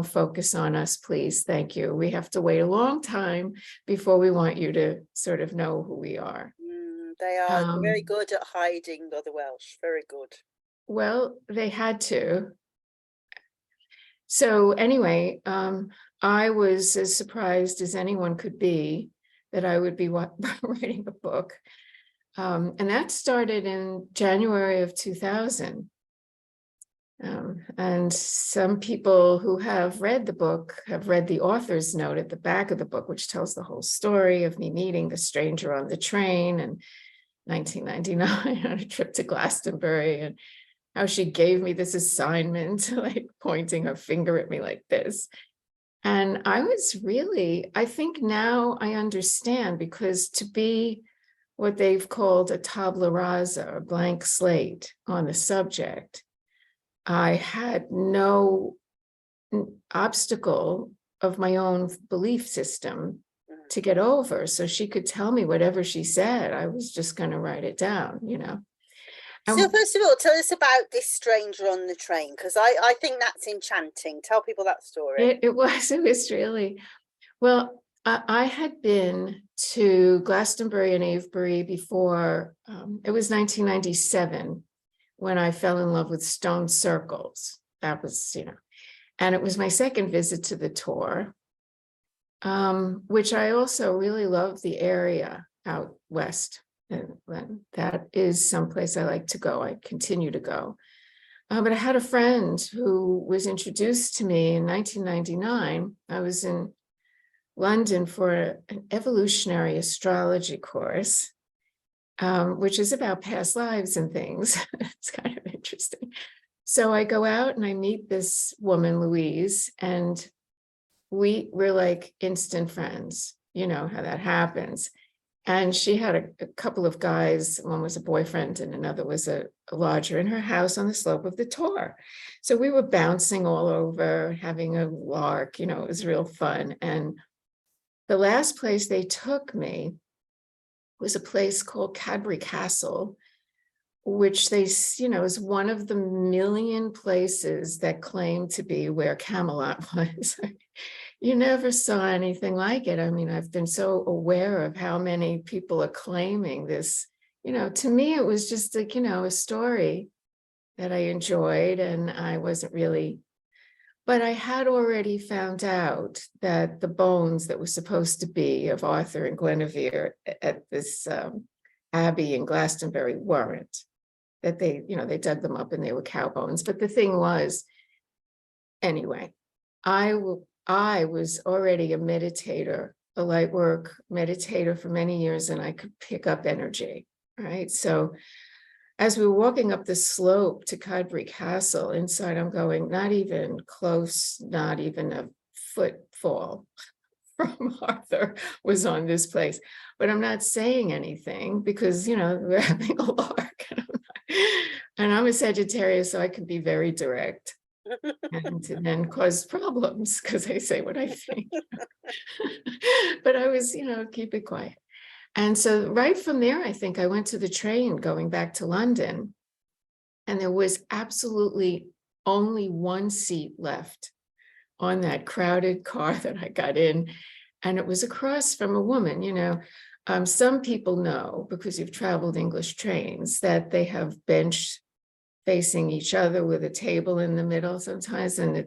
focus on us, please. Thank you. We have to wait a long time before we want you to sort of know who we are. They are very Um, good at hiding, the Welsh. Very good. well, they had to. So anyway, I was as surprised as anyone could be that I would be writing a book. And that started in January of 2000. And some people who have read the book have read the author's note at the back of the book, which tells the whole story of me meeting the stranger on the train in 1999 on a trip to Glastonbury, and how she gave me this assignment, like pointing her finger at me like this. And I think now I understand, because to be what they've called a tabula rasa, or blank slate on the subject, I had no obstacle of my own belief system to get over. So she could tell me whatever she said. I was just going to write it down, So first of all, tell us about this stranger on the train, because I think that's enchanting. Tell people that story. It was really, well, I had been to Glastonbury and Avebury before. It was 1997 when I fell in love with stone circles. That was, and it was my second visit to the tour, which I also really love the area out west. And that is someplace I like to go. I continue to go. But I had a friend who was introduced to me in 1999. I was in London for an evolutionary astrology course, which is about past lives and things. It's kind of interesting. So I go out and I meet this woman, Louise, and we're like instant friends. You know how that happens. And she had a couple of guys. One was a boyfriend and another was a lodger in her house on the slope of the Tor. So we were bouncing all over, having a lark, it was real fun. And the last place they took me was a place called Cadbury Castle, which is one of the million places that claim to be where Camelot was. You never saw anything like it. I mean, I've been so aware of how many people are claiming this. To me, it was just like, a story that I enjoyed, and I wasn't really, but I had already found out that the bones that were supposed to be of Arthur and Guinevere at this abbey in Glastonbury weren't, that they dug them up and they were cow bones. But the thing was, anyway, I was already a meditator, a light work meditator for many years, and I could pick up energy, right? So as we were walking up the slope to Cadbury Castle, inside I'm going, not even close, not even a footfall from Arthur was on this place. But I'm not saying anything because, we're having a lark. And I'm a Sagittarius, so I can be very direct. And then cause problems because I say what I think. But I was, keep it quiet. And so right from there, I think I went to the train going back to London, and there was absolutely only one seat left on that crowded car that I got in. And it was across from a woman. Some people know, because you've traveled English trains, that they have bench facing each other with a table in the middle sometimes. And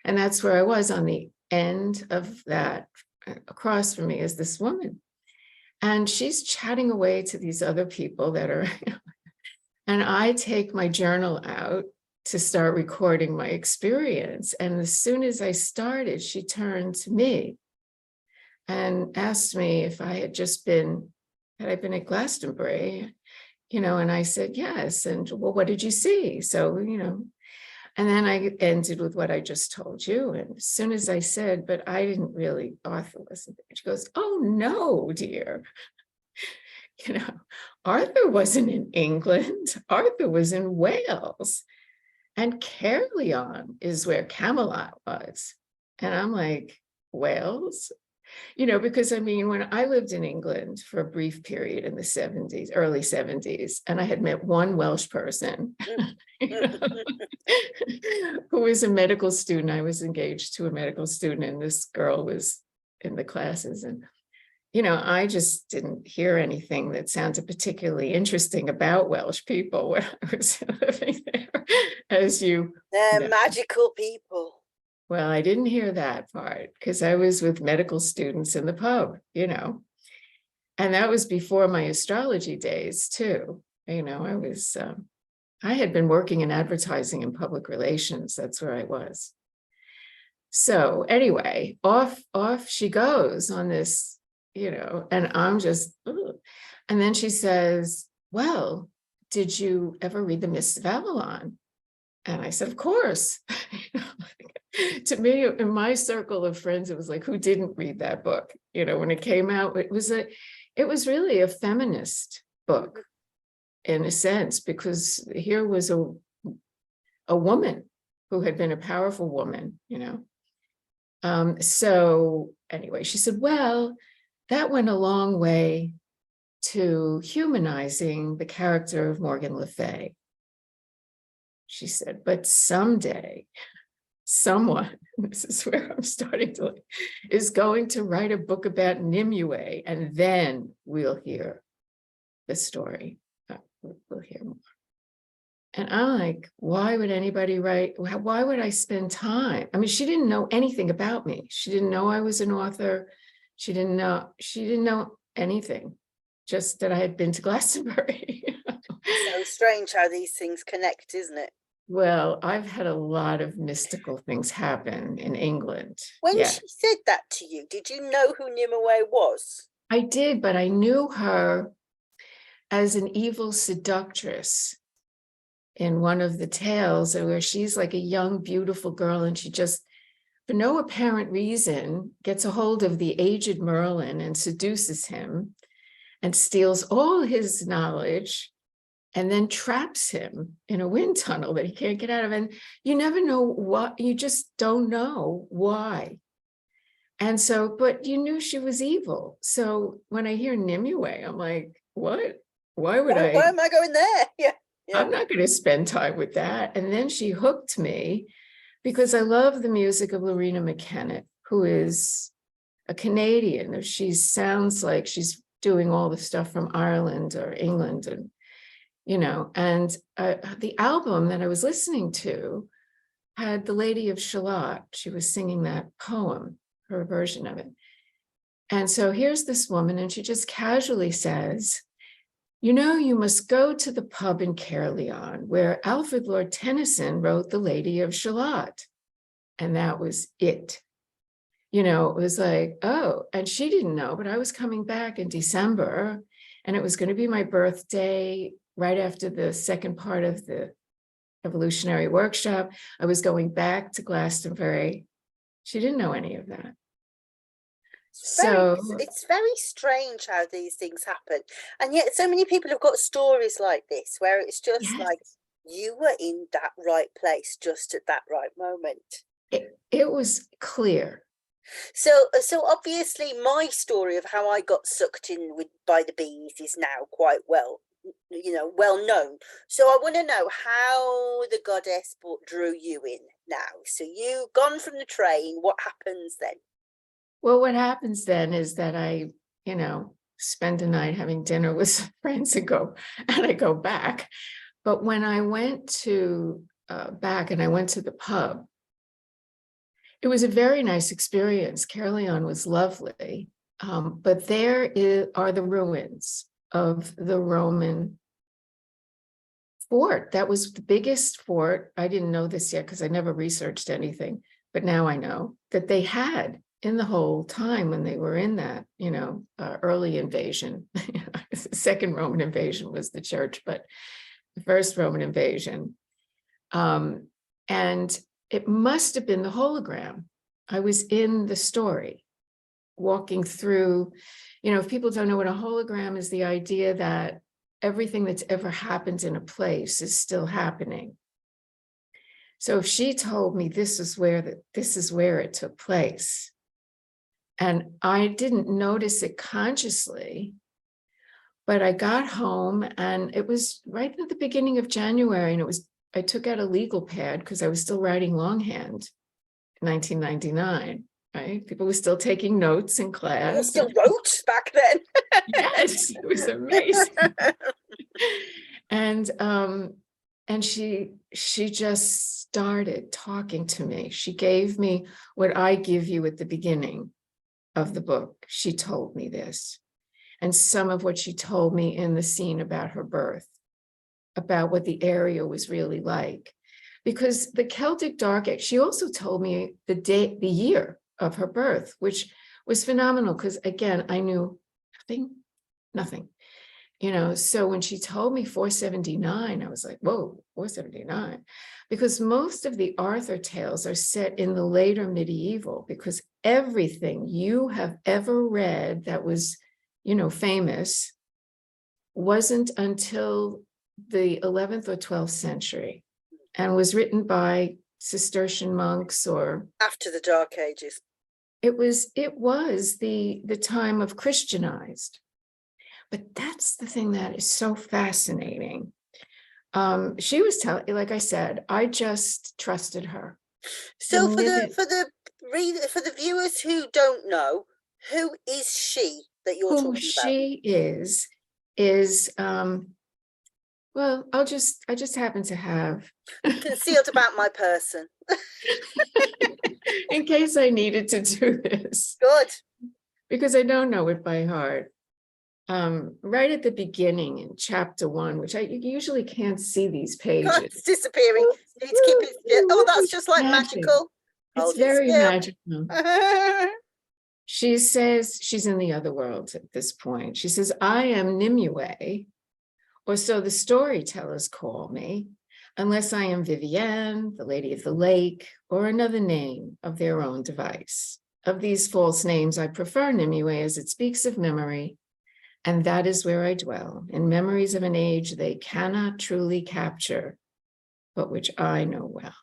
that's where I was, on the end of that. Across from me is this woman. And she's chatting away to these other people that are, and I take my journal out to start recording my experience. And as soon as I started, she turned to me and asked me if I had I been at Glastonbury, and I said, yes. And well, what did you see? So, and then I ended with what I just told you. And as soon as I said, but I didn't really, Arthur wasn't there. She goes, oh no, dear. Arthur wasn't in England. Arthur was in Wales. And Caerleon is where Camelot was. And I'm like, Wales? Because I mean, when I lived in England for a brief period in the 70s, early 70s, and I had met one Welsh person you know, who was a medical student. I was engaged to a medical student, and this girl was in the classes. And, I just didn't hear anything that sounded particularly interesting about Welsh people when I was living there, as They're know. magical people. Well, I didn't hear that part because I was with medical students in the pub, and that was before my astrology days too. I had been working in advertising and public relations. That's where I was. So anyway, off she goes on this, and I'm just, ugh. And then she says, well, did you ever read The Mists of Avalon? And I said, of course. To me, in my circle of friends, it was like, who didn't read that book? When it came out, it was really a feminist book in a sense, because here was a woman who had been a powerful woman, So anyway, she said, well, that went a long way to humanizing the character of Morgan Le Fay. She said, but someday someone, this is where I'm starting to, is going to write a book about Nimue, and then we'll hear the story. We'll hear more. And I'm like, why would anybody write? Why would I spend time? I mean, she didn't know anything about me. She didn't know I was an author. She didn't know anything, just that I had been to Glastonbury. So strange how these things connect, isn't it? Well, I've had a lot of mystical things happen in England. When she said that to you, did you know who Nimue was? I did, but I knew her as an evil seductress in one of the tales, where she's like a young, beautiful girl, and she just, for no apparent reason, gets a hold of the aged Merlin and seduces him and steals all his knowledge, and then traps him in a wind tunnel that he can't get out of. And you never know what, you just don't know why. And so, but you knew she was evil. So when I hear Nimue, I'm like, what? Why would I? Why am I going there? Yeah. I'm not going to spend time with that. And then she hooked me because I love the music of Lorena McKennitt, who is a Canadian. She sounds like she's doing all the stuff from Ireland or England, and and the album that I was listening to had The Lady of Shalott. She was singing that poem, her version of it. And so here's this woman, and she just casually says, you must go to the pub in Caerleon where Alfred Lord Tennyson wrote The Lady of Shalott. And that was it. It was like, oh, and she didn't know, but I was coming back in December, and it was going to be my birthday right after the second part of the evolutionary workshop. I was going back to Glastonbury. She didn't know any of that. It's very strange how these things happen, and yet so many people have got stories like this where it's just like you were in that right place just at that right moment. It was clear. So obviously my story of how I got sucked in by the bees is now quite well known. So I want to know how the goddess drew you in now. So you gone from the train, what happens then? Well, what happens then is that I, spend a night having dinner with some friends and I go back. But when I went to back and I went to the pub, it was a very nice experience. Caerleon was lovely, but there are the ruins of the Roman fort. That was the biggest fort. I didn't know this yet because I never researched anything, but now I know that they had in the whole time when they were in that, early invasion. The second Roman invasion was the church, but the first Roman invasion. And it must have been the hologram. I was in the story, walking through, if people don't know what a hologram is, the idea that everything that's ever happened in a place is still happening. So if she told me this is where it took place, And I didn't notice it consciously, but I got home and it was right at the beginning of January. And I took out a legal pad because I was still writing longhand in 1999, right? People were still taking notes in You class. still wrote back then. Yes, it was amazing. And she just started talking to me. She gave me what I give you at the beginning of the book. She told me this, and some of what she told me in the scene about her birth, about what the area was really like. Because the Celtic Dark Age, she also told me the year of her birth, which was phenomenal because, again, I knew nothing. So when she told me 479, I was like, whoa, 479. Because most of the Arthur tales are set in the later medieval, because everything you have ever read that was, famous wasn't until the 11th or 12th century and was written by Cistercian monks or after the Dark Ages. It was the time of Christianized. But that's the thing that is so fascinating. She was telling, like I said, I just trusted her. So for the viewers who don't know, who is she that you're talking about? Who she is well, I just happen to have concealed about my person. In case I needed to do this. Good. Because I don't know it by heart. Right at the beginning in chapter 1, which I usually can't see these pages. God, it's disappearing. You need to keep it still. Oh, that's just like magical. It's very magical. She says, she's in the other world at this point. She says, I am Nimue, or so the storytellers call me, unless I am Vivienne, the Lady of the Lake, or another name of their own device. Of these false names, I prefer Nimue as it speaks of memory, and that is where I dwell, in memories of an age they cannot truly capture, but which I know well.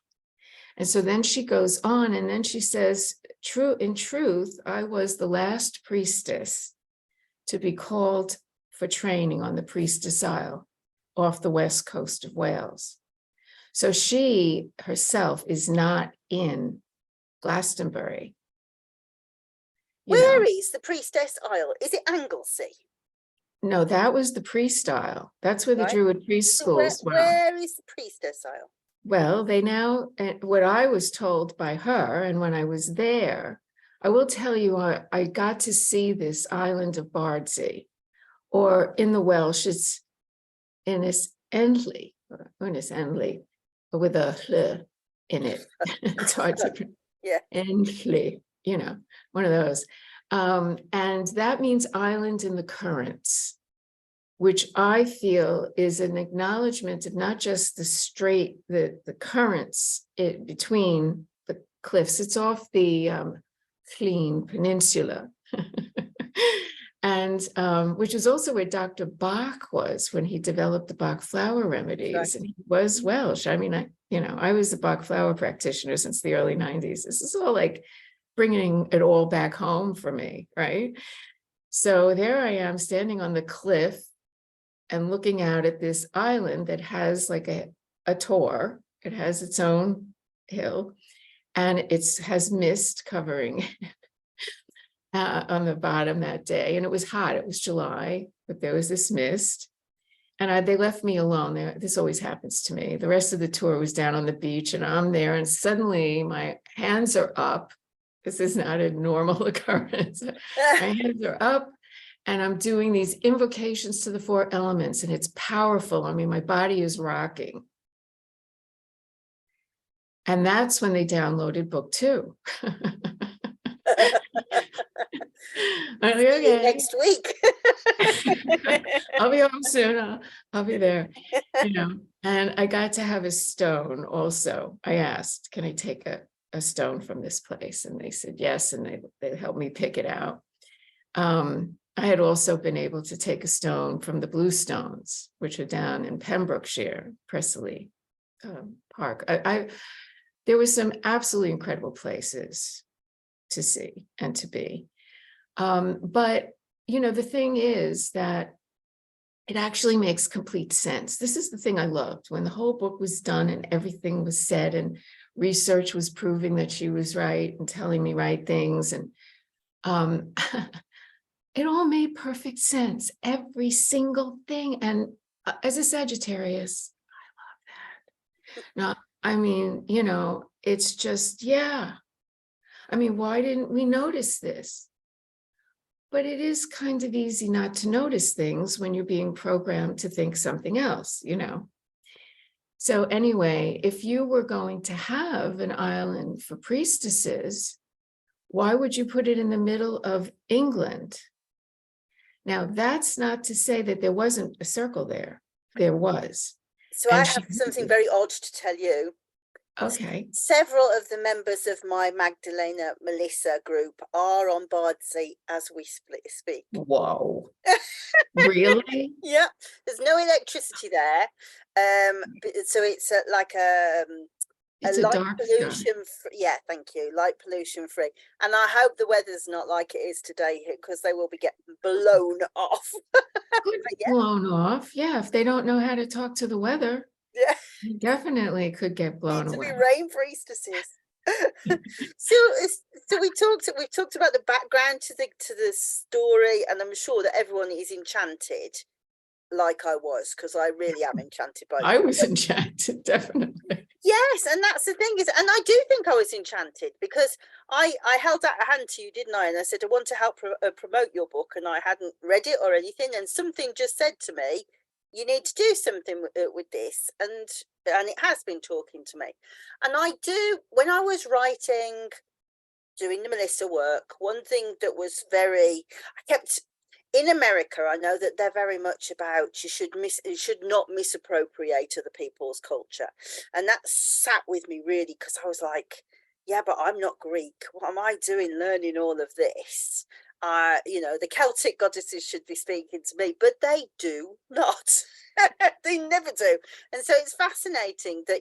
And so then she goes on, and then she says, in truth, I was the last priestess to be called for training on the Priestess Isle off the west coast of Wales. So she herself is not in Glastonbury. Where is the Priestess Isle? Is it Anglesey? No, that was the priest Isle. That's where the Druid priest schools were. Where is the Priestess Isle? Well, they now, what I was told by her, and when I was there, I will tell you, I got to see this island of Bardsey, or in the Welsh, it's Ynys Enlli, with a hl in it. It's hard to, Enlli, one of those. And that means island in the currents, which I feel is an acknowledgement of not just the currents between the cliffs. It's off the Llŷn Peninsula, and which is also where Dr. Bach was when he developed the Bach flower remedies. Right. And he was Welsh. I mean, I was a Bach flower practitioner since the early 90s. This is all like bringing it all back home for me, right? So there I am standing on the cliff and looking out at this island that has like a tor. It has its own hill, and it has mist covering on the bottom that day. And it was hot. It was July, but there was this mist. And they left me alone there. This always happens to me. The rest of the tour was down on the beach, and I'm there, and suddenly my hands are up. This is not a normal occurrence. My hands are up, and I'm doing these invocations to the 4 elements, and it's powerful. I mean, my body is rocking. And that's when they downloaded book 2. Okay. Next week. I'll be home soon. I'll be there. And I got to have a stone also. I asked, can I take a stone from this place? And they said yes, and they helped me pick it out. I had also been able to take a stone from the Bluestones, which are down in Pembrokeshire, Pressley Park. There were some absolutely incredible places to see and to be. But, you know, the thing is that it actually makes complete sense. This is the thing I loved when the whole book was done and everything was said and research was proving that she was right and telling me right things. And it all made perfect sense, every single thing. And as a Sagittarius, I love that. Now, I mean, you know, it's just, yeah. I mean, why didn't we notice this? But it is kind of easy not to notice things when you're being programmed to think something else, you know. So anyway, if you were going to have an island for priestesses, why would you put it in the middle of England? Now, that's not to say that there wasn't a circle there. There was. So And I she have something very odd to tell you. okay. Several of the members of my Magdalena Melissa group are on Bardsey as we speak. Whoa. Really? Yeah, there's no electricity there. So it's like a It's a light dark sky. pollution yeah, thank you, light pollution free. And I hope the weather's not like it is today here, because they will be getting blown off. Good Yeah. blown off. Yeah, if they don't know how to talk to the weather, Yeah, they definitely could get need blown to be away. rain priestesses. So we've talked about the background to the story, and I'm sure that everyone is enchanted, like I was, because I really am enchanted by I the was enchanted, definitely. Yes, and that's the thing is, and I do think I was enchanted, because I held out a hand to you, didn't I? And I said I want to help promote your book, and I hadn't read it or anything, and something just said to me, you need to do something with this, and it has been talking to me. And I do, when I was writing, doing the Melissa work, one thing that was very, I kept in America, I know that they're very much about you should not misappropriate other people's culture, and that sat with me really, because I was like, yeah, but I'm not Greek. What am I doing learning all of this? You know, the Celtic goddesses should be speaking to me, but they do not. They never do. And so it's fascinating that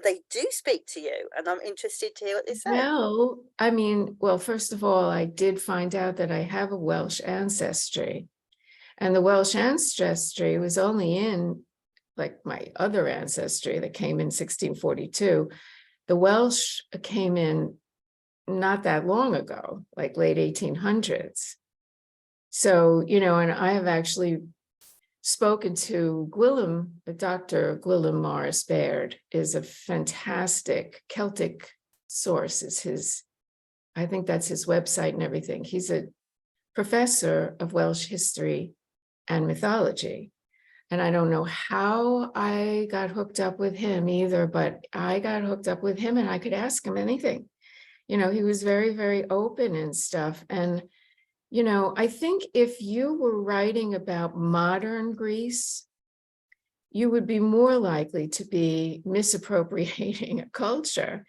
they do speak to you, and I'm interested to hear what they say. Well, I mean, well, first of all, I did find out that I have a Welsh ancestry, and the Welsh ancestry was only in like my other ancestry that came in 1642. The Welsh came in not that long ago, like late 1800s. So, you know, and I have actually spoken to Gwilym, Dr. Gwilym Morris Baird is a fantastic Celtic source, is his, I think that's his website and everything. He's a professor of Welsh history and mythology. And I don't know how I got hooked up with him either, but I got hooked up with him and I could ask him anything. You know, he was very, very open and stuff. And, you know, I think if you were writing about modern Greece, you would be more likely to be misappropriating a culture.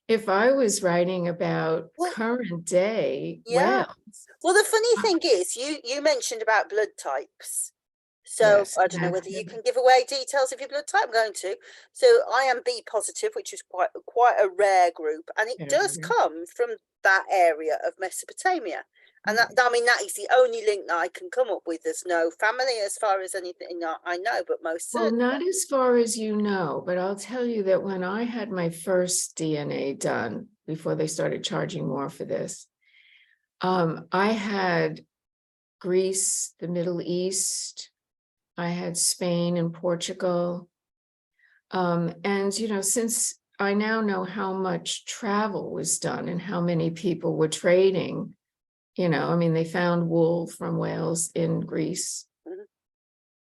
If I was writing about Well, current day yeah. Wales, Well, the funny thing is, you mentioned about blood types. So yes, I don't know whether you can give away details of your blood type. I'm going to. So I am B positive, which is quite a rare group, and it does come from that area of Mesopotamia. And that, I mean, that is the only link that I can come up with. There's no family as far as anything I know, but most well, certainly. not as far as you know, but I'll tell you that when I had my first DNA done, before they started charging more for this, I had Greece, the Middle East, I had Spain and Portugal. And, you know, since I now know how much travel was done and how many people were trading, you know, I mean, they found wool from Wales in Greece,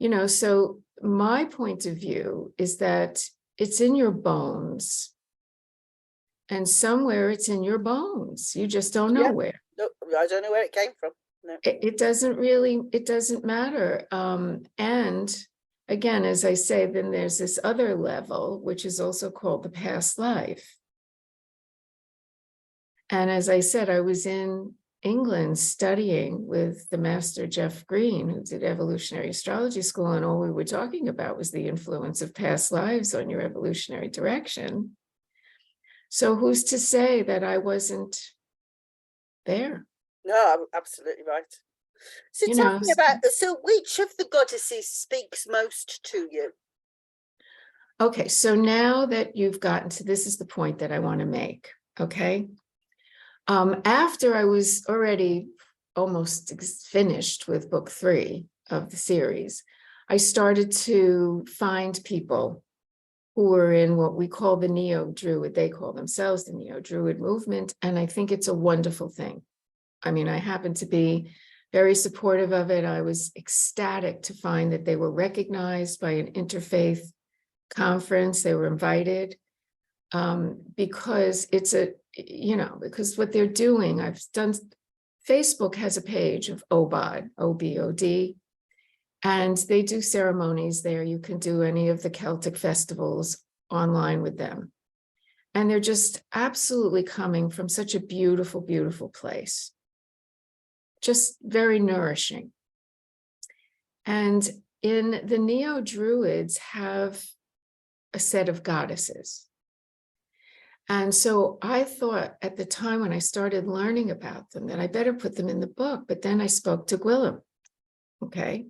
you know, so my point of view is that it's in your bones. And somewhere it's in your bones. You just don't know where. No, I don't know where it came from. No. It doesn't matter. And again, as I say, then there's this other level, which is also called the past life. And as I said, I was in England studying with the master Jeff Green, who did evolutionary astrology school, and all we were talking about was the influence of past lives on your evolutionary direction. So who's to say that I wasn't there? No, absolutely right. So You tell know, me about, so which of the goddesses speaks most to you? okay, so now that you've gotten to, this is the point that I want to make, okay? After I was already almost finished with book 3 of the series, I started to find people who were in what we call the Neo-Druid. They call themselves the Neo-Druid movement, and I think it's a wonderful thing. I mean, I happen to be very supportive of it. I was ecstatic to find that they were recognized by an interfaith conference. They were invited because it's a, because what they're doing, I've done, Facebook has a page of OBOD, OBOD, and they do ceremonies there. You can do any of the Celtic festivals online with them. And they're just absolutely coming from such a beautiful, beautiful place. Just very nourishing. And in the Neo-Druids have a set of goddesses. And so I thought at the time when I started learning about them that I better put them in the book, but then I spoke to Gwilym, okay?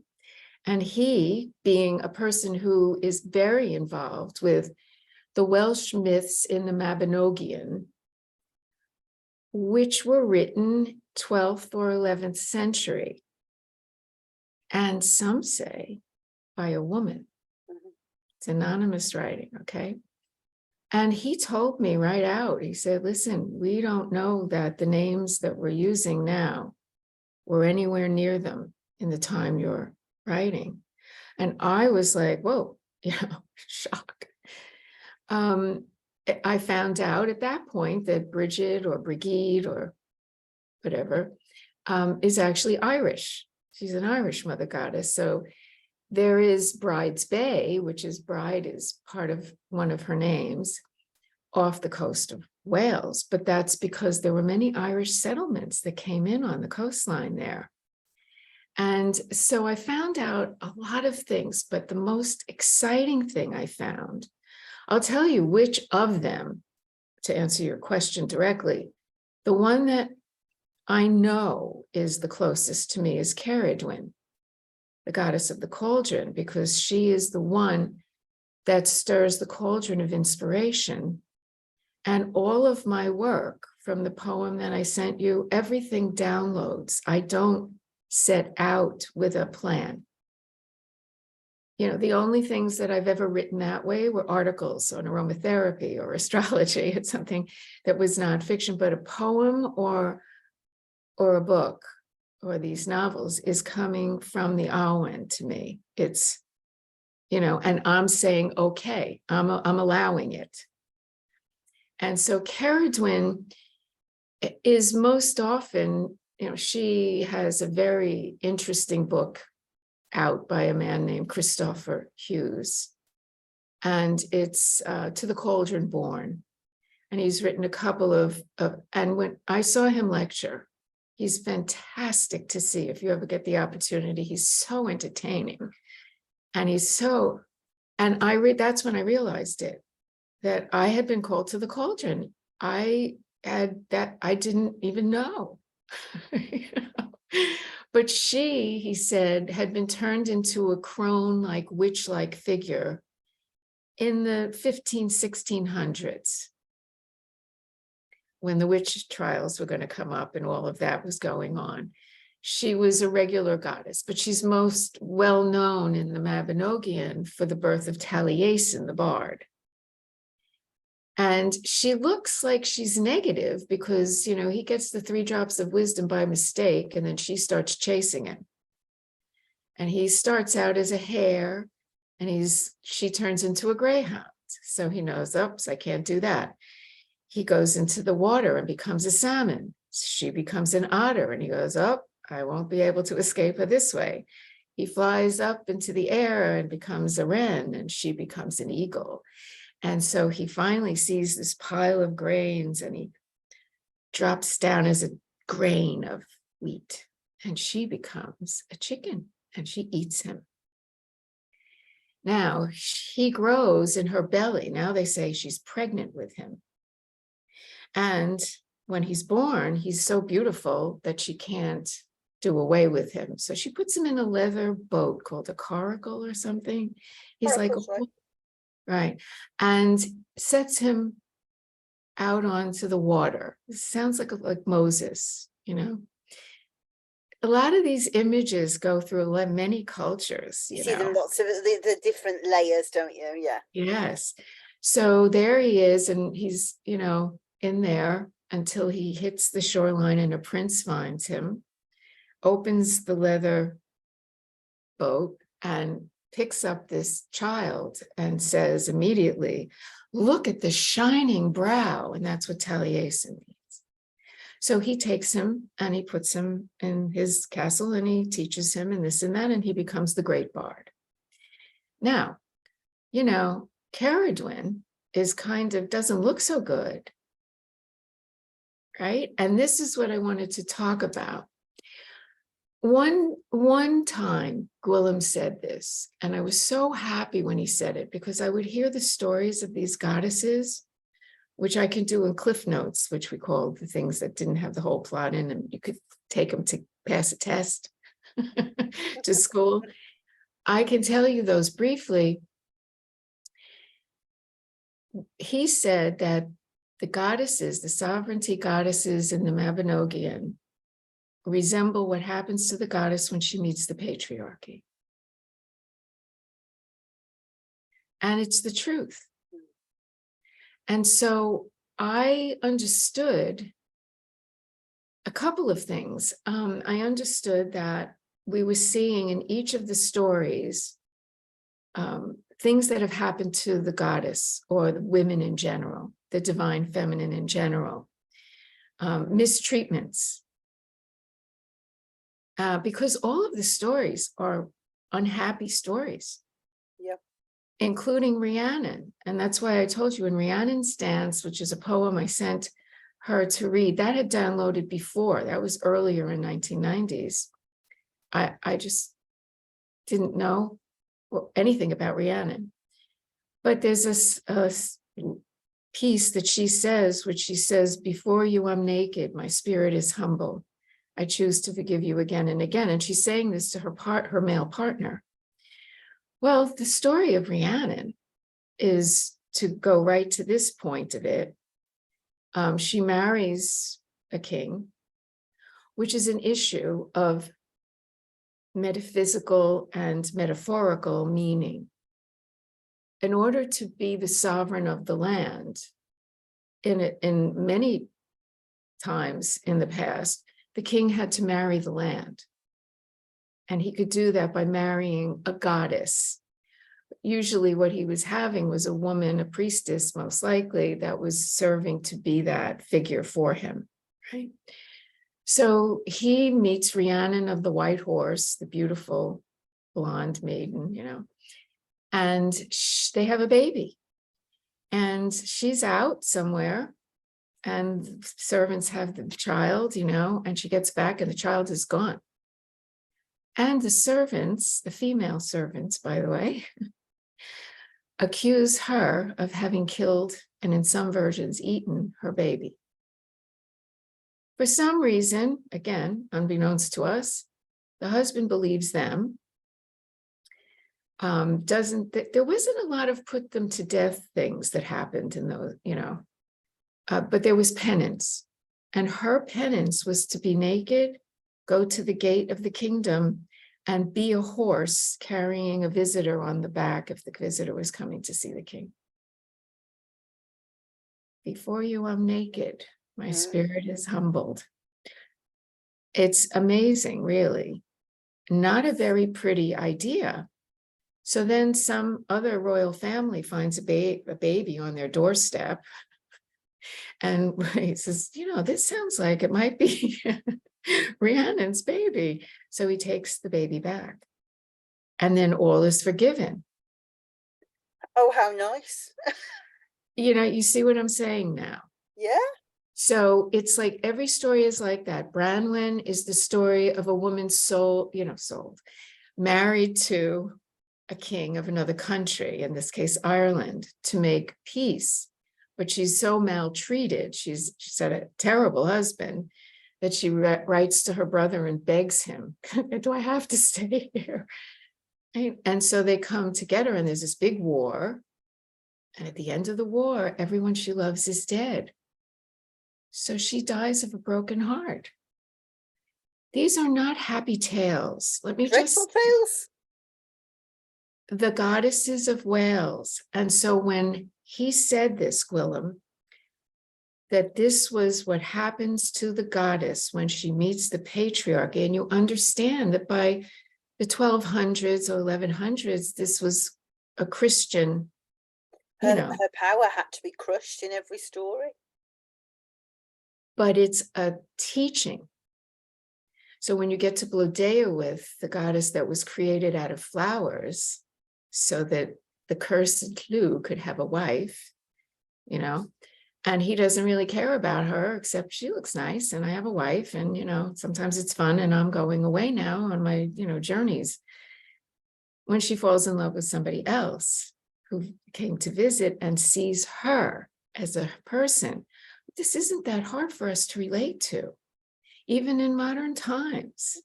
And he, being a person who is very involved with the Welsh myths in the Mabinogion, which were written 12th or 11th century, and some say by a woman. It's anonymous writing, okay? And he told me right out, he said, listen, we don't know that the names that we're using now were anywhere near them in the time you're writing. And I was like, whoa, shock. I found out at that point that Bridget or Brigid or whatever is actually Irish. She's an Irish mother goddess. So there is Bride's Bay, which is bride is part of one of her names, off the coast of Wales, but that's because there were many Irish settlements that came in on the coastline there. And so I found out a lot of things, but the most exciting thing I found, I'll tell you which of them, to answer your question directly, the one that I know is the closest to me is Ceridwen, the goddess of the cauldron, because she is the one that stirs the cauldron of inspiration. And all of my work, from the poem that I sent you, everything downloads. I don't set out with a plan. The only things that I've ever written that way were articles on aromatherapy or astrology. It's something that was nonfiction, but a poem or a book or these novels is coming from the Awen to me. It's, and I'm saying, okay, I'm allowing it. And so Ceridwen is most often, she has a very interesting book out by a man named Christopher Hughes. And it's To the Cauldron Born. And he's written a couple of, and when I saw him lecture, he's fantastic to see if you ever get the opportunity. He's so entertaining. And that's when I realized it, that I had been called to the cauldron. I didn't even know. But she, he said, had been turned into a crone-like, witch-like figure in the 1600s, when the witch trials were going to come up and all of that was going on. She was a regular goddess, but she's most well known in the Mabinogion for the birth of Taliesin, the bard. And she looks like she's negative because, he gets the 3 drops of wisdom by mistake, and then she starts chasing him. And he starts out as a hare, and she turns into a greyhound. So he knows, oops, I can't do that. He goes into the water and becomes a salmon. She becomes an otter, and he goes, oh, I won't be able to escape her this way. He flies up into the air and becomes a wren, and she becomes an eagle. And so he finally sees this pile of grains, and he drops down as a grain of wheat, and she becomes a chicken, and she eats him. Now he grows in her belly. Now they say she's pregnant with him. And when he's born, he's so beautiful that she can't do away with him. So she puts him in a leather boat called a coracle or something. He's like, Oracle's right. right, and sets him out onto the water. It sounds like Moses, you know. A lot of these images go through many cultures, You you see them know. lots of the different layers, don't you? Yeah. Yes. So there he is, and he's, you know, in there until he hits the shoreline and a prince finds him, opens the leather boat and picks up this child and says immediately, look at the shining brow. And that's what Taliesin means. So he takes him and he puts him in his castle and he teaches him and this and that, and he becomes the great bard. Now, you know, Caradwin is kind of doesn't look so good, right? And this is what I wanted to talk about. One time, Gwilym said this, and I was so happy when he said it because I would hear the stories of these goddesses, which I can do in Cliff Notes, which we call the things that didn't have the whole plot in them. You could take them to pass a test to school. I can tell you those briefly. He said that the goddesses, the sovereignty goddesses in the Mabinogion, resemble what happens to the goddess when she meets the patriarchy. And it's the truth. And so I understood a couple of things. I understood that we were seeing in each of the stories things that have happened to the goddess or the women in general, the divine feminine in general, mistreatments. Because all of the stories are unhappy stories, Yep. including Rhiannon. And that's why I told you in Rhiannon's Dance, which is a poem I sent her to read, that had downloaded before. That was earlier in 1990s. I just didn't know anything about Rhiannon. But there's a piece that she says, which she says, before you I'm naked, my spirit is humble. I choose to forgive you again and again. And she's saying this to her male partner. Well, the story of Rhiannon is, to go right to this point of it, she marries a king, which is an issue of metaphysical and metaphorical meaning. In order to be the sovereign of the land, in many times in the past, the king had to marry the land. And he could do that by marrying a goddess. Usually what he was having was a woman, a priestess, most likely, that was serving to be that figure for him, right? So he meets Rhiannon of the White Horse, the beautiful blonde maiden, you know, and they have a baby. And she's out somewhere, and servants have the child, you know, and she gets back and the child is gone. And the servants, the female servants, by the way, accuse her of having killed, and in some versions, eaten her baby. For some reason, again, unbeknownst to us, the husband believes them. There wasn't a lot of put them to death things that happened in those, you know, but there was penance. And her penance was to be naked, go to the gate of the kingdom, and be a horse carrying a visitor on the back if the visitor was coming to see the king. Before you, I'm naked. My spirit is humbled. It's amazing, really. Not a very pretty idea. So then some other royal family finds a baby on their doorstep. And he says, you know, this sounds like it might be Rhiannon's baby. So he takes the baby back. And then all is forgiven. Oh, how nice. You know, you see what I'm saying now? Yeah. So it's like every story is like that. Branwen is the story of a woman's soul, you know, sold, married to a king of another country, in this case, Ireland, to make peace but she's so maltreated. She's had a terrible husband that she writes to her brother and begs him, do I have to stay here? And so they come together, and there's this big war. And at the end of the war, everyone she loves is dead. So she dies of a broken heart. These are not happy tales. Let me Dreadful just, tales. the goddesses of Wales. And so when he said this, Gwilym, that this was what happens to the goddess when she meets the patriarchy, and you understand that by the 1200s or 1100s, this was a Christian, Her power had to be crushed in every story. but it's a teaching. So when you get to Blodeuwedd, the goddess that was created out of flowers, so that the cursed Lugh could have a wife, and he doesn't really care about her, except she looks nice and I have a wife, and, sometimes it's fun and I'm going away now on my, journeys. When she falls in love with somebody else who came to visit and sees her as a person, this isn't that hard for us to relate to, even in modern times.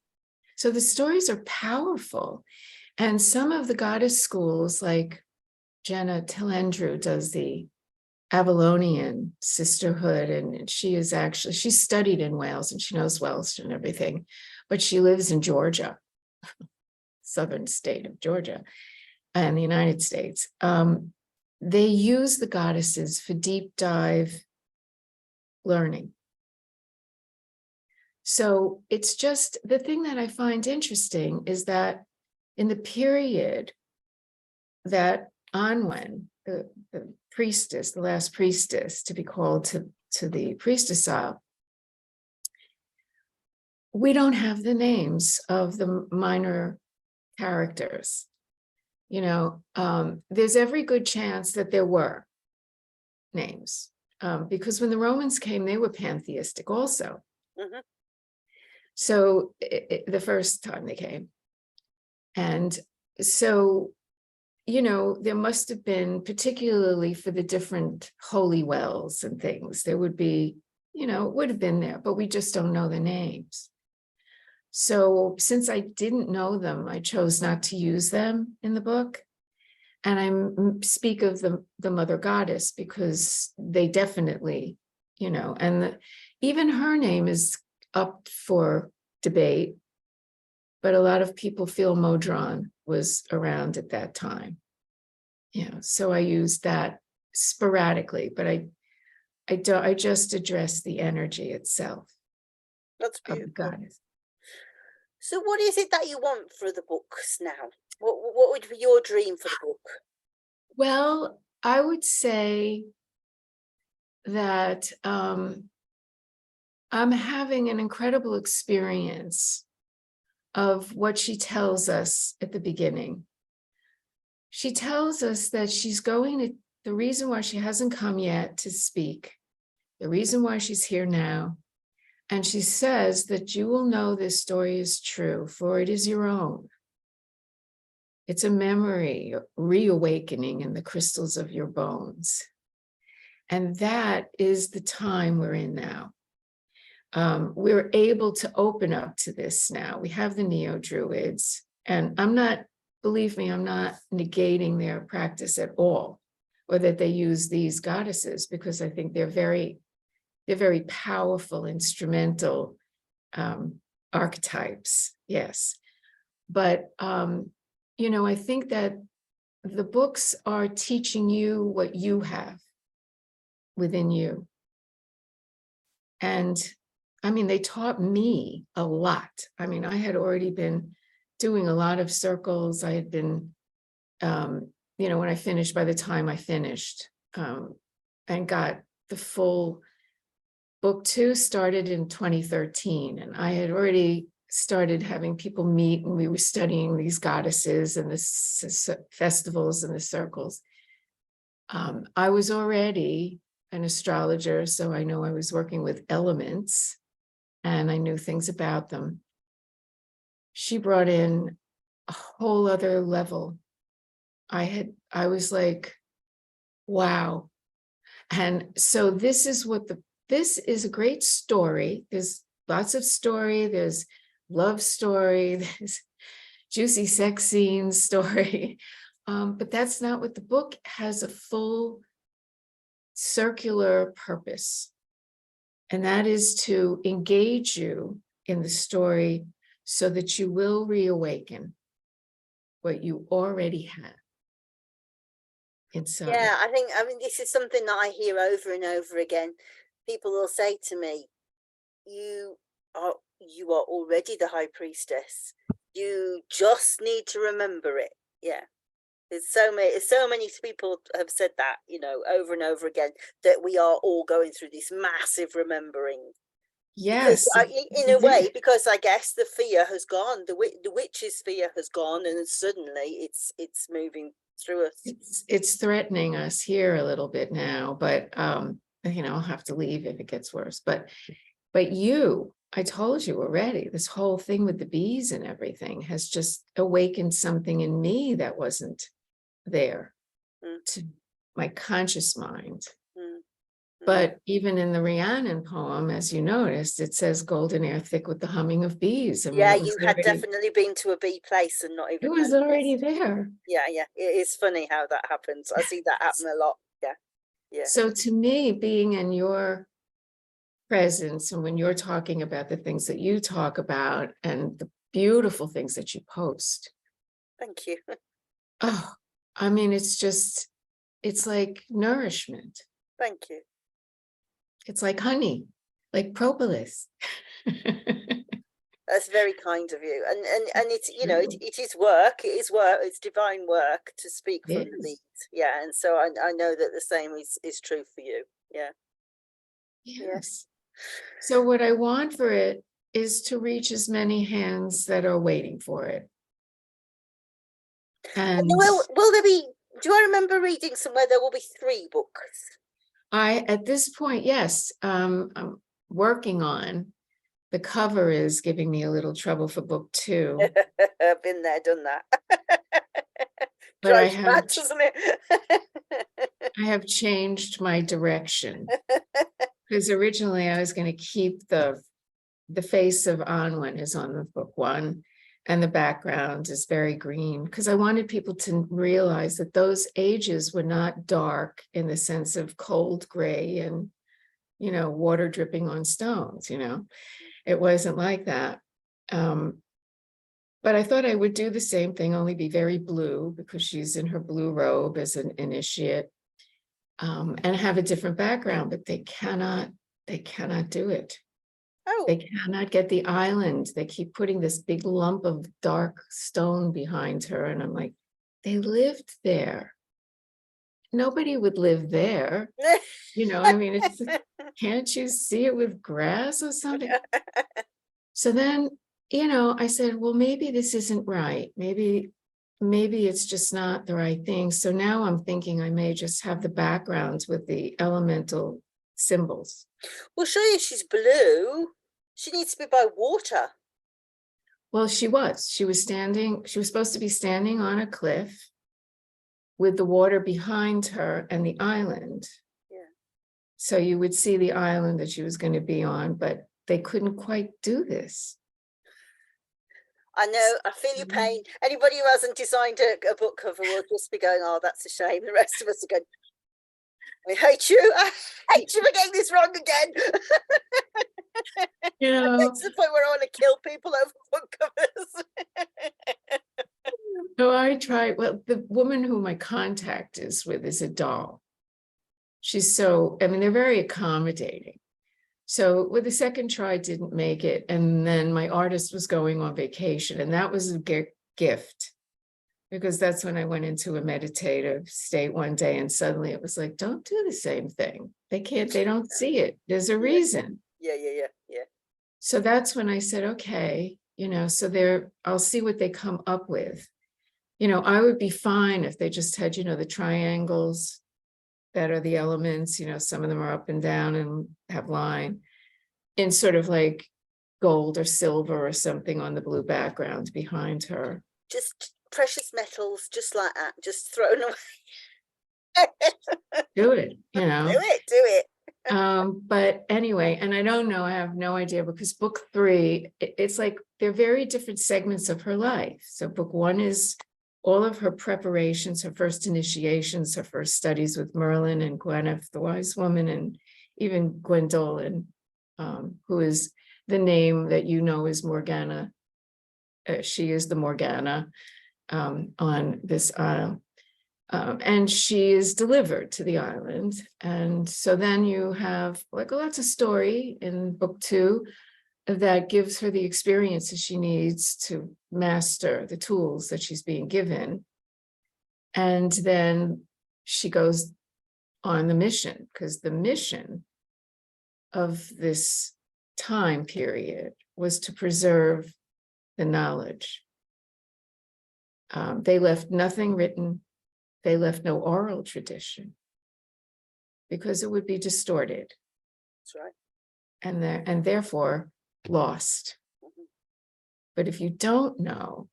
So the stories are powerful. And some of the goddess schools, like Jenna Tillendrew does the Avalonian sisterhood, and she studied in Wales and she knows Welsh and everything, but she lives in Georgia, southern state of Georgia, and the United States. They use the goddesses for deep dive learning. So it's just, the thing that I find interesting is that in the period that Anwen, the priestess, the last priestess, to be called to the priestess isle, we don't have the names of the minor characters. There's every good chance that there were names, because when the Romans came, they were pantheistic also. Mm-hmm. So the first time they came. And so, there must have been, particularly for the different holy wells and things, there would be, it would have been there, but we just don't know the names. So since I didn't know them, I chose not to use them in the book. And I speak of the mother goddess because they definitely, and even her name is up for debate, but a lot of people feel Modron was around at that time. So I use that sporadically, but I just address the energy itself. That's of the beautiful. goddess. So what is it that you want for the books now? What would be your dream for the book? Well, I would say that I'm having an incredible experience of what she tells us at the beginning. She tells us that the reason why she hasn't come yet to speak, the reason why she's here now, and she says that you will know this story is true, for it is your own. It's a memory reawakening in the crystals of your bones. And that is the time we're in now. We're able to open up to this now. We have the Neo-Druids, and believe me, I'm not negating their practice at all, or that they use these goddesses, because I think they're very powerful, instrumental archetypes, yes. But, I think that the books are teaching you what you have within you. And they taught me a lot. I had already been doing a lot of circles. I had been, when I finished, by the time I finished and got the full book 2 started in 2013. And I had already started having people meet, and we were studying these goddesses and the festivals and the circles. I was already an astrologer, so I know I was working with elements and I knew things about them. She brought in a whole other level. I was like, wow. And so this is this is a great story. There's lots of story. There's love story. There's juicy sex scene story. But that's not what the book has. A full circular purpose. And that is to engage you in the story so that you will reawaken what you already have inside. Yeah, I mean, this is something that I hear over and over again. People will say to me, you are already the high priestess. You just need to remember it. Yeah. There's so many people have said that, you know, over and over again, that we are all going through this massive remembering. Yes. Because in a way, because I guess the fear has gone, the witch's fear has gone, and suddenly it's moving through us. It's threatening us here a little bit now, but you know, I'll have to leave if it gets worse. But I told you already, this whole thing with the bees and everything has just awakened something in me that wasn't there to my conscious mind. But even in the Rhiannon poem, as you noticed, it says golden air thick with the humming of bees. I mean, Yeah, you had definitely been to a bee place and not even. It was already there. Yeah, yeah. It is funny how that happens. I see that happen a lot. Yeah, yeah. So to me, being in your presence, and when you're talking about the things that you talk about and the beautiful things that you post. Thank you. Oh, I mean, it's like nourishment. Thank you. It's like honey, like propolis. That's very kind of you. And it's, you know, it is work. It is work. It's divine work to speak from the bees. Yeah. And so I know that the same is true for you. Yeah. Yes. So what I want for it is to reach as many hands that are waiting for it. And will there be, do I remember reading somewhere there will be 3 books? At this point, yes, I'm working on. The cover is giving me a little trouble for book 2. I've been there, done that. But I have, doesn't it? I have changed my direction. Because originally I was going to keep the face of Anwen is on the book 1, and the background is very green, because I wanted people to realize that those ages were not dark in the sense of cold gray and, you know, water dripping on stones, you know. It wasn't like that. But I thought I would do the same thing, only be very blue, because she's in her blue robe as an initiate, and have a different background, but they cannot do it. Oh. They cannot get the island. They keep putting this big lump of dark stone behind her. And I'm like, they lived there. Nobody would live there. You know, I mean, it's, can't you see it with grass or something? So then, you know, I said, well, maybe this isn't right. Maybe it's just not the right thing. So now I'm thinking I may just have the backgrounds with the elemental symbols. Well, surely if she's blue, she needs to be by water. Well, she was supposed to be standing on a cliff with the water behind her and the island. Yeah. So you would see the island that she was going to be on, but they couldn't quite do this. I know, I feel your pain. Anybody who hasn't designed a book cover will just be going, oh, that's a shame. The rest of us are going, I hate you. I hate you for getting this wrong again. You know, it's the point where I want to kill people over book covers. So I tried, well, the woman who my contact is with is a doll. She's so, I mean, they're very accommodating. So with the second try, didn't make it. And then my artist was going on vacation, and that was a gift, because that's when I went into a meditative state one day, and suddenly it was like, don't do the same thing. They don't see it. There's a reason. Yeah. So that's when I said, okay, you know, so I'll see what they come up with. You know, I would be fine if they just had, you know, the triangles that are the elements, you know, some of them are up and down and have line in sort of like gold or silver or something on the blue background behind her. Just precious metals, just like that, just thrown away. do it, you Do know. it. But anyway, and I don't know, I have no idea, because book 3, it's like they're very different segments of her life. So book 1 is all of her preparations, her first initiations, her first studies with Merlin and Gwyneth, the wise woman, and even Gwendolen, who is the name that you know is Morgana. She is the Morgana on this isle. And she is delivered to the island. And so then you have like lots of story in book 2 that gives her the experiences she needs to master the tools that she's being given. And then she goes on the mission, because the mission of this time period was to preserve the knowledge. They left nothing written. They left no oral tradition, because it would be distorted. That's right. And therefore lost. But if you don't know,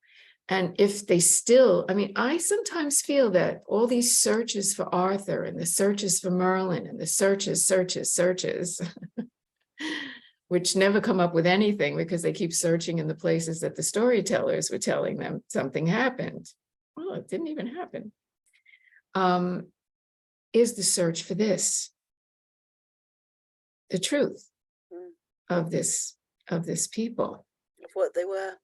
and if they still, I mean, I sometimes feel that all these searches for Arthur and the searches for Merlin and the searches, which never come up with anything, because they keep searching in the places that the storytellers were telling them something happened. Well, it didn't even happen. Is the search for this, the truth of this people, Of what they were.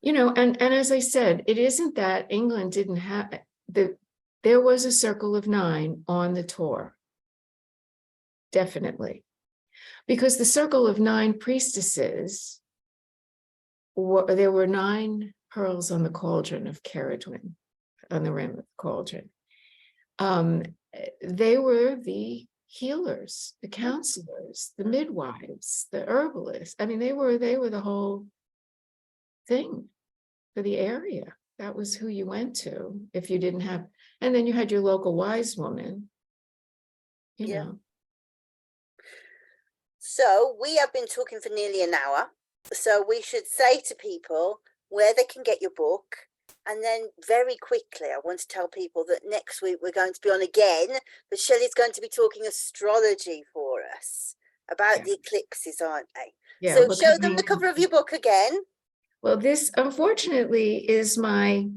you know. And as I said, it isn't that England didn't have there was a circle of 9 on the tour, definitely, because the circle of 9 priestesses there were 9 pearls on the cauldron of Ceridwen, on the rim of the cauldron. They were the healers, the counselors, the midwives, the herbalists. I mean, they were the whole thing for the area. That was who you went to if you didn't have, and then you had your local wise woman, you know. So we have been talking for nearly an hour. So we should say to people where they can get your book. And then very quickly, I want to tell people that next week we're going to be on again, but Shelley's going to be talking astrology for us about the eclipses, aren't they? Yeah, so show them the cover of your book again. Well, this unfortunately is my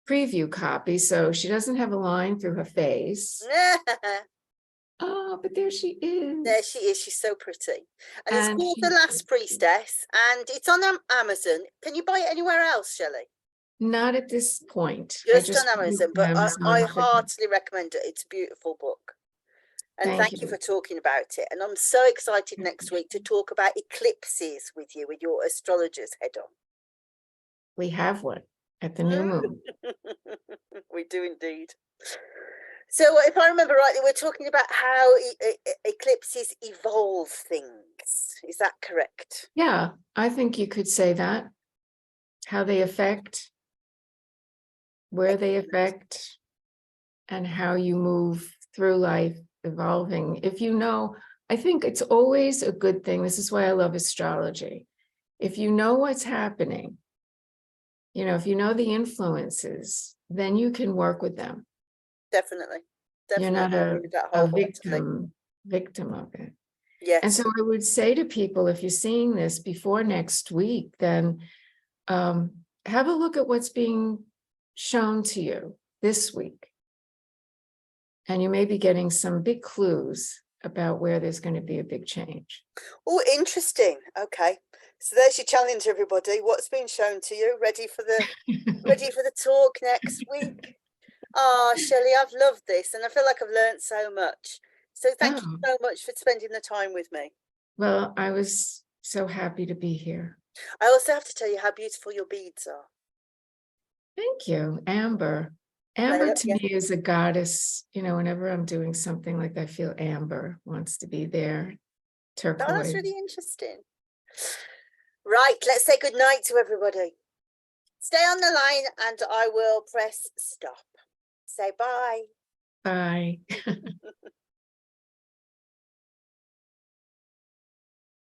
preview copy, so she doesn't have a line through her face. Oh, but there she is. There she is. She's so pretty. And it's called The Last Priestess, and it's on Amazon. Can you buy it anywhere else, Shelley? Not at this point. Just on Amazon, but I heartily recommend it. It's a beautiful book. And thank you for talking about it. And I'm so excited next week to talk about eclipses with you, with your astrologer's head on. We have one at the new moon. We do indeed. So if I remember rightly, we're talking about how eclipses evolve things. Is that correct? Yeah, I think you could say that. How they affect, where they affect, and how you move through life evolving. If you know, I think it's always a good thing. This is why I love astrology. If you know what's happening, you know, if you know the influences, then you can work with them. Definitely. You're not a victim of it. Yes. And so I would say to people, if you're seeing this before next week, then have a look at what's being shown to you this week. And you may be getting some big clues about where there's going to be a big change. Oh, interesting. Okay. So there's your challenge, everybody. What's been shown to you? Ready for the talk next week? Oh, Shelley, I've loved this and I feel like I've learned so much. So thank you so much for spending the time with me. Well, I was so happy to be here. I also have to tell you how beautiful your beads are. Thank you, Amber. Amber to me is a goddess. You know, whenever I'm doing something like that, I feel Amber wants to be there. Turquoise. Oh, that's really interesting. Right, let's say good night to everybody. Stay on the line and I will press stop. Say bye. Bye.